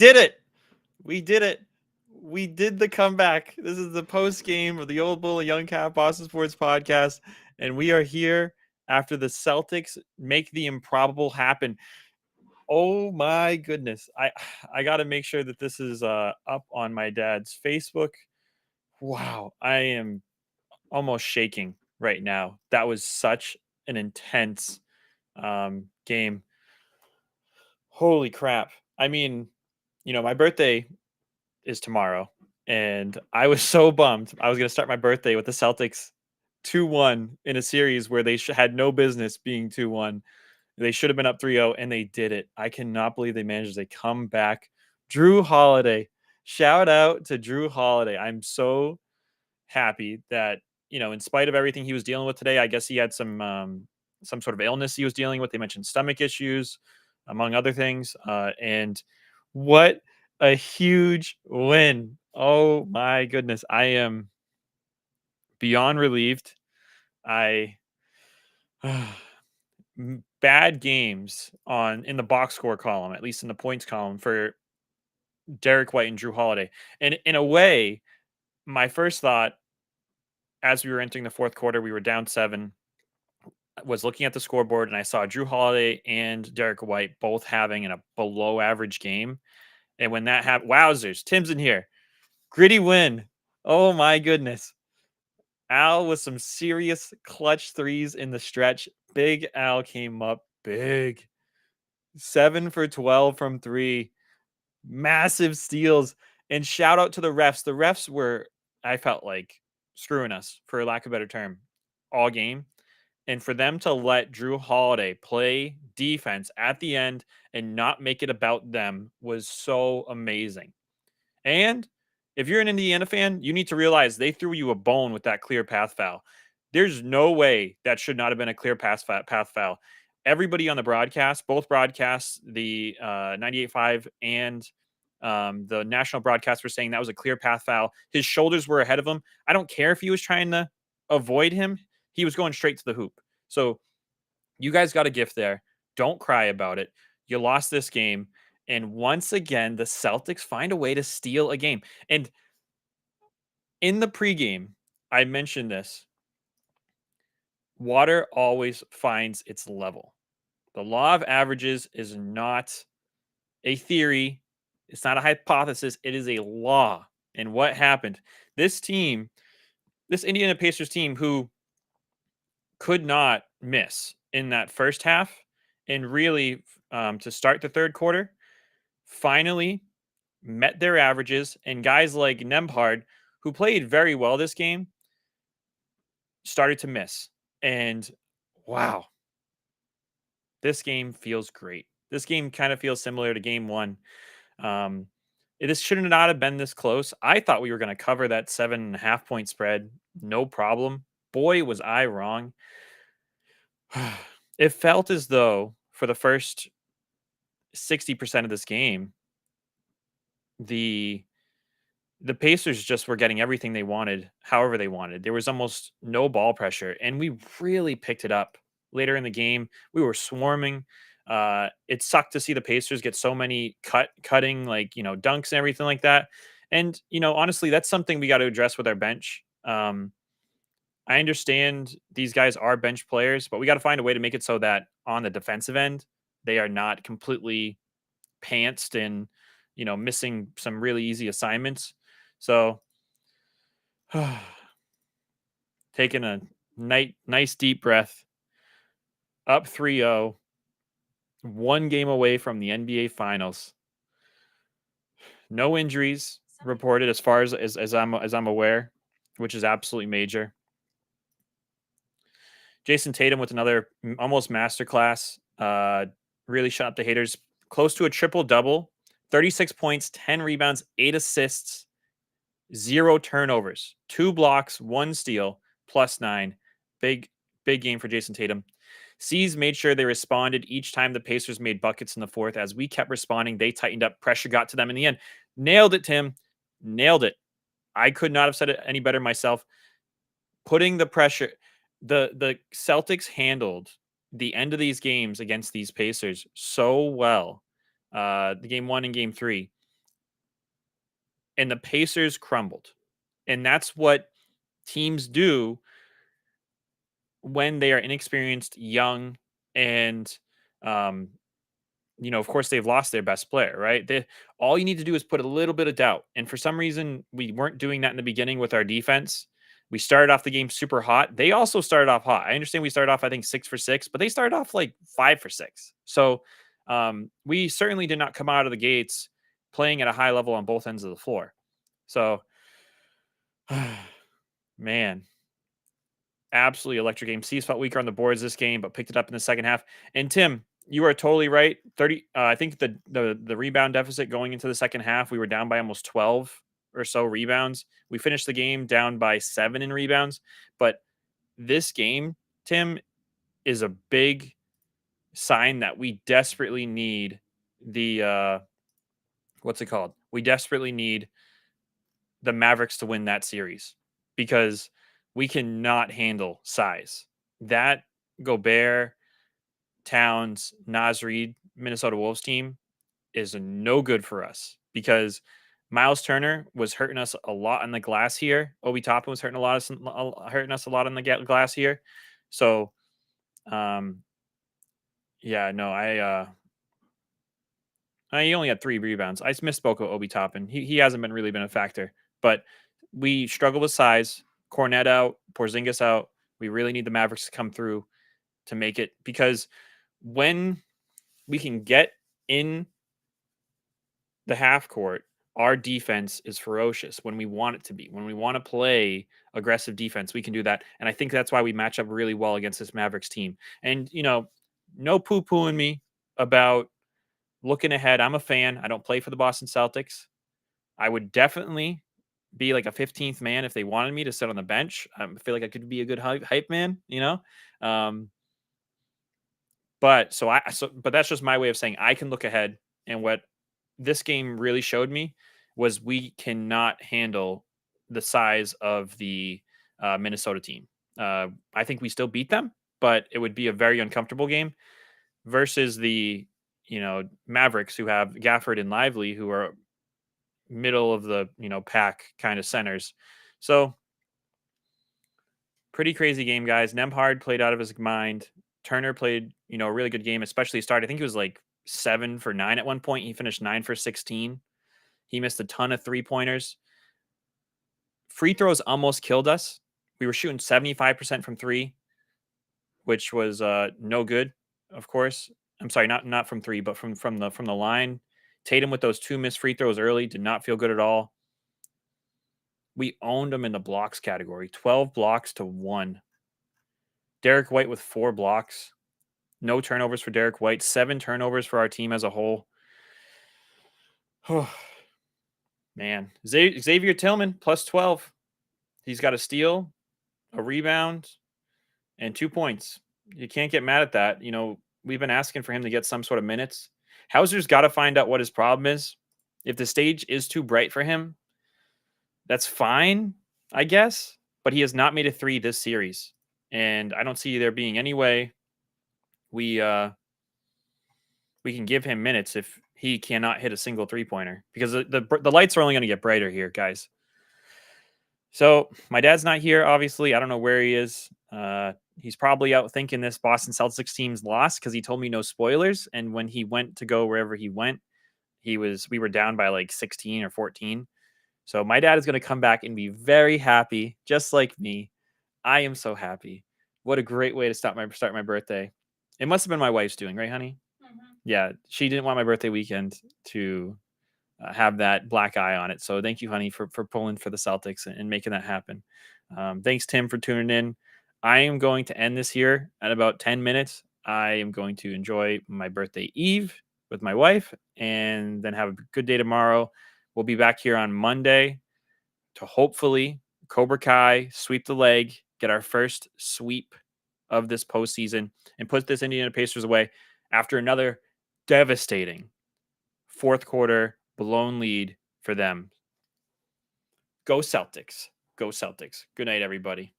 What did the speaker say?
Did it. We did it. We did the comeback. This is the post game of the Old Bull Young Cat Boston Sports podcast, and we are here after the Celtics make the improbable happen. Oh my goodness! I got to make sure that this is up on my dad's Facebook. Wow, I am almost shaking right now. That was such an intense game. Holy crap! I mean, my birthday is tomorrow. And I was so bummed. I was going to start my birthday with the Celtics 2-1 in a series where they had no business being 2-1. They should have been up 3-0, and they did it. I cannot believe they managed to come back. Drew Holiday. Shout out to Drew Holiday. I'm so happy that, in spite of everything he was dealing with today, I guess he had some sort of illness he was dealing with. They mentioned stomach issues, among other things. And what a huge win. Oh my goodness. I am beyond relieved. I bad games on in the box score column, at least in the points column for Derek White and Drew Holiday. And in a way, my first thought as we were entering the fourth quarter, we were down 7, was looking at the scoreboard, and I saw Drew Holiday and Derek White both having a below average game. And when that happened, wowzers, Tim's in here. Gritty win. Oh my goodness. Al with some serious clutch threes in the stretch. Big Al came up big. 7 for 12 from 3. Massive steals. And shout out to the refs. The refs were, I felt like, screwing us, for lack of a better term, all game. And for them to let Drew Holiday play defense at the end and not make it about them was so amazing. And if you're an Indiana fan, you need to realize they threw you a bone with that clear path foul. There's no way that should not have been a clear path foul. Everybody on the broadcast, both broadcasts, the 98.5 and the national broadcast, were saying that was a clear path foul. His shoulders were ahead of him. I don't care if he was trying to avoid him. He was going straight to the hoop. So you guys got a gift there. Don't cry about it. You lost this game. And once again, the Celtics find a way to steal a game. And in the pregame, I mentioned this. Water always finds its level. The law of averages is not a theory. It's not a hypothesis. It is a law. And what happened? This team, this Indiana Pacers team, who could not miss in that first half, and really to start the third quarter, finally met their averages, and guys like Nembhard, who played very well this game, started to miss. And wow, this game feels great. This game kind of feels similar to game 1. Um, this should not have been this close. I thought we were going to cover that 7.5 point spread, no problem. Boy, was I wrong. It felt as though for the first 60% of this game, the Pacers just were getting everything they wanted, however they wanted. There was almost no ball pressure, and we really picked it up later in the game. We were swarming. It sucked to see the Pacers get so many cutting, like, dunks and everything like that. And, honestly, that's something we got to address with our bench. I understand these guys are bench players, but we got to find a way to make it so that on the defensive end, they are not completely pantsed and, missing some really easy assignments. So taking a nice deep breath, up 3-0, one game away from the NBA Finals. No injuries reported as far as I'm aware, which is absolutely major. Jason Tatum with another almost masterclass. Really shut up the haters. Close to a triple double, 36 points, 10 rebounds, 8 assists, 0 turnovers, 2 blocks, 1 steal, +9. Big game for Jason Tatum. C's made sure they responded each time the Pacers made buckets in the fourth. As we kept responding, they tightened up. Pressure got to them in the end. Nailed it, Tim. Nailed it. I could not have said it any better myself. Putting the pressure, the Celtics handled the end of these games against these Pacers so well. The game 1 and game 3. and the Pacers crumbled. And that's what teams do when they are inexperienced, young, and um, of course, they've lost their best player, right? All you need to do is put a little bit of doubt. And for some reason, we weren't doing that in the beginning with our defense. We started off the game super hot. They also started off hot. I understand we started off, I think, 6 for 6, but they started off like 5 for 6. So we certainly did not come out of the gates playing at a high level on both ends of the floor. So, man, absolutely electric game. C's felt weaker on the boards this game, but picked it up in the second half. And Tim, you are totally right. 30. I think the rebound deficit going into the second half, we were down by almost 12 or so rebounds. We finished the game down by 7 in rebounds, but this game, Tim, is a big sign that we desperately need the what's it called? We desperately need the Mavericks to win that series because we cannot handle size. That Gobert, Towns, Naz Reid, Minnesota Wolves team is no good for us because Miles Turner was hurting us a lot on the glass here. Obi Toppin was hurting us a lot on the glass here. So, um, yeah, no, he only had 3 rebounds. I misspoke with Obi Toppin. He hasn't really been a factor, but we struggle with size. Cornet out, Porzingis out. We really need the Mavericks to come through to make it because when we can get in the half court, our defense is ferocious when we want it to be. When we want to play aggressive defense, we can do that. And I think that's why we match up really well against this Mavericks team. And, no poo pooing me about looking ahead. I'm a fan. I don't play for the Boston Celtics. I would definitely be like a 15th man if they wanted me to sit on the bench. I feel like I could be a good hype man. Um, but that's just my way of saying I can look ahead. And what this game really showed me was we cannot handle the size of the Minnesota team. I think we still beat them, but it would be a very uncomfortable game versus the Mavericks who have Gafford and Lively who are middle of the pack kind of centers. So pretty crazy game, guys. Nemhard played out of his mind. Turner played a really good game, especially start. I think he was like 7 for 9 at one point. He finished 9 for 16. He missed a ton of 3-pointers. Free throws almost killed us. We were shooting 75% from 3, which was no good, of course. I'm sorry, not from 3, but from the line. Tatum with those 2 missed free throws early did not feel good at all. We owned them in the blocks category, 12 blocks to 1. Derek White with 4 blocks. No turnovers for Derek White. 7 turnovers for our team as a whole. Oh, man. Xavier Tillman, plus 12. He's got a steal, a rebound, and 2 points. You can't get mad at that. We've been asking for him to get some sort of minutes. Hauser's got to find out what his problem is. If the stage is too bright for him, that's fine, I guess. But he has not made a 3 this series. And I don't see there being any way we can give him minutes if he cannot hit a single 3-pointer because the lights are only going to get brighter here, guys. So my dad's not here, obviously. I don't know where he is. He's probably out thinking this Boston Celtics team's lost because he told me no spoilers. And when he went to go wherever he went, we were down by like 16 or 14. So my dad is going to come back and be very happy, just like me. I am so happy. What a great way to start my birthday. It must have been my wife's doing, right, honey? Yeah, she didn't want my birthday weekend to have that black eye on it. So thank you, honey, for pulling for the Celtics and making that happen. Thanks, Tim, for tuning in. I am going to end this here at about 10 minutes. I am going to enjoy my birthday eve with my wife and then have a good day tomorrow. We'll be back here on Monday to hopefully Cobra Kai sweep the leg, get our first sweep of this postseason, and put this Indiana Pacers away after another devastating fourth quarter blown lead for them. Go Celtics. Go Celtics. Good night, everybody.